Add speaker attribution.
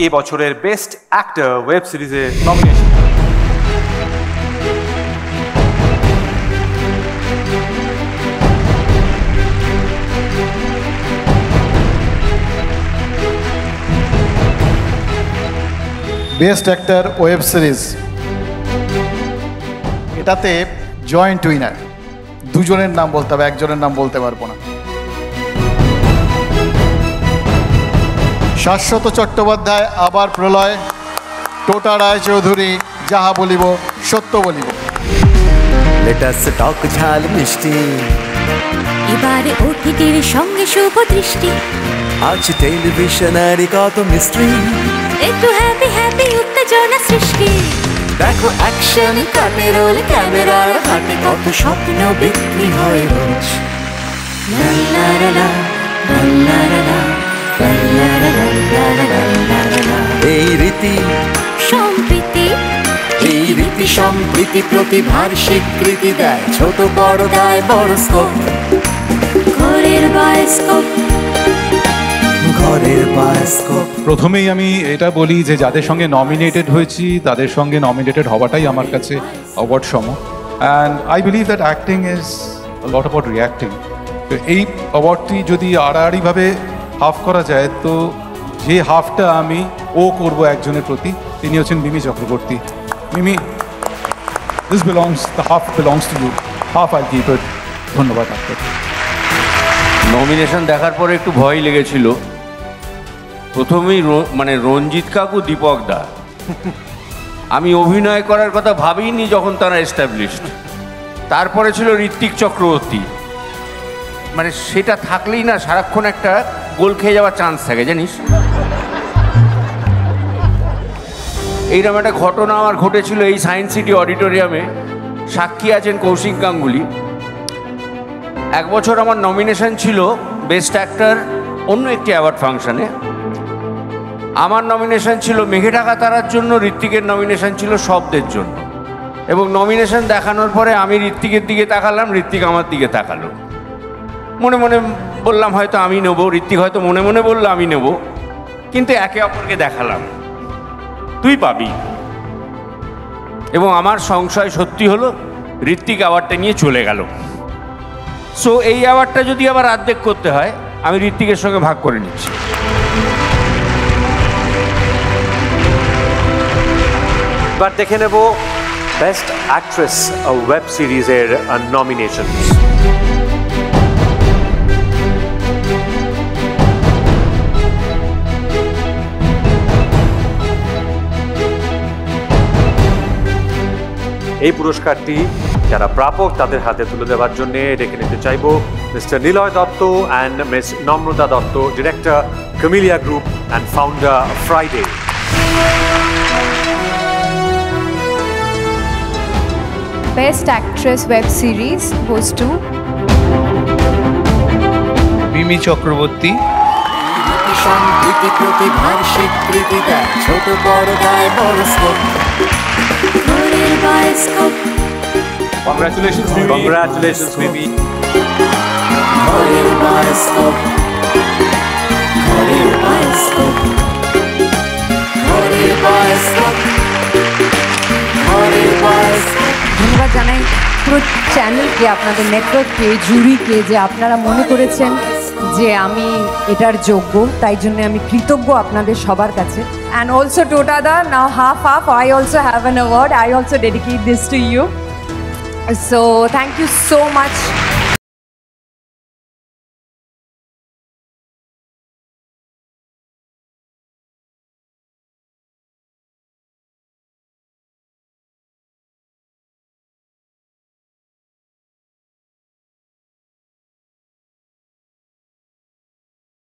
Speaker 1: এই বছরের best actor web সিরিজে nomination.
Speaker 2: Best actor web series, এটাতে জয়েন্ট উইনার, দুজনের নাম বলতে হবে, একজনের নাম বলতে পারবো না। শাশ্বত চট্টোপাধ্যায় আবার প্রলয়, টোটা রায়চৌধুরী যাহা বলিব সত্য বলিব।
Speaker 3: লেটাস টক ঝাল মিষ্টি,
Speaker 4: এবারে ওটিটির সঙ্গে শুভ দৃষ্টি,
Speaker 3: আজ টেলিভিশনের কত মিস্ট্রি,
Speaker 4: একটু হ্যাপি হ্যাপি উত্তেজনা সৃষ্টি।
Speaker 3: দেখো অ্যাকশন কাটে রোল, ক্যামেরার হাতে কত স্বপ্ন বিক্রি হয় রোজ।
Speaker 4: লা লা লা লা, লা লা লা লা, লা লা লা লা, লা লা লা লা।
Speaker 3: এই রীতি
Speaker 4: সম্প্রীতি,
Speaker 3: এই রীতি সম্প্রীতি প্রতিভার স্বীকৃতি দেয়, ছোট পর্দায় বড় স্কোপ,
Speaker 4: ঘরের বায়োস্কোপ,
Speaker 3: ঘরের বায়োস্কোপ।
Speaker 1: প্রথমেই আমি এটা বলি যে যাদের সঙ্গে নমিনেটেড হয়েছি তাদের সঙ্গে নমিনেটেড হওয়াটাই আমার কাছে অ্যাওয়ার্ড সম। And I believe that acting is lot about reacting. তো এই অ্যাওয়ার্ডটি যদি আড়াআড়িভাবে হাফ করা যায়, তো যে হাফটা আমি করব একজনের প্রতি, তিনি হচ্ছেন Mimi Chakraborty. Mimi, this belongs, the half belongs to you, half I keep it. ধন্যবাদ আপনাকে।
Speaker 5: নমিনেশন দেখার পরে একটু ভয় লেগেছিল। প্রথমেই মানে রঞ্জিত কাকু, দীপক দা, আমি অভিনয় করার কথা ভাবিনি যখন তারা এস্টাবলিশড। তারপরে ছিল ঋত্বিক চক্রবর্তী, মানে সেটা থাকলেই না সারাক্ষণ একটা গোল খেয়ে যাওয়ার চান্স থাকে জানিস। এইরকম একটা ঘটনা আমার ঘটেছিল এই সায়েন্স সিটি অডিটোরিয়ামে, সাক্ষী আছেন কৌশিক গাঙ্গুলি। এক বছর আমার নমিনেশন ছিল বেস্ট অ্যাক্টর অন্য একটি অ্যাওয়ার্ড ফাংশনে। আমার নমিনেশন ছিল মেঘে ঢাকা তারার জন্য, ঋত্বিকের নমিনেশন ছিল শব্দের জন্য। এবং নমিনেশন দেখানোর পরে আমি ঋত্বিকের দিকে তাকালাম, ঋত্বিক আমার দিকে তাকালো। মনে মনে বললাম হয়তো আমি নেবো, ঋত্বিক হয়তো মনে মনে বললো আমি নেবো, কিন্তু একে অপরকে দেখালাম তুই পাবি। এবং আমার সংশয় সত্যি হলো, ঋত্বিক অ্যাওয়ার্ডটা নিয়ে চলে গেল। সো এই অ্যাওয়ার্ডটা যদি আবার অর্ধেক করতে হয়, আমি ঋত্বিকের সঙ্গে ভাগ করে নিচ্ছি।
Speaker 6: এবার দেখে নেব বেস্ট অ্যাক্ট্রেস ওয়েব সিরিজের নমিনেশন। এই পুরস্কারটি যারা প্রাপক তাদের হাতে তুলে দেওয়ার জন্য ডেকে নিতে চাইব mister Niloy Dutta and miss Namrata Dutta, director Camellia group and founder Friday.
Speaker 7: Best Actress Web Series goes to
Speaker 8: Mimi Chakraborty.
Speaker 3: সম্প্রীতি প্রতিভার স্বীকৃতি দেয়, ছোট পর্দায় বড় স্কোপ,
Speaker 4: ঘরের bioscope,
Speaker 1: congratulations Mimi.
Speaker 6: Congratulations Mimi.
Speaker 3: ঘরের বায়োস্কোপ, ঘরের বায়োস্কোপ, ঘরের বায়োস্কোপ, ঘরের বায়োস্কোপ।
Speaker 7: ধন্যবাদ জানাই পুরো চ্যানেলকে, আপনাদের নেটওয়ার্ককে, জুরিকে, যে আপনারা মনে করেছেন যে আমি এটার যোগ্য, তাই জন্য আমি কৃতজ্ঞ আপনাদের সবার কাছে। অ্যান্ড অলসো টোটা দা, now half half, I also have an award, I also dedicate this to you. So thank you so much.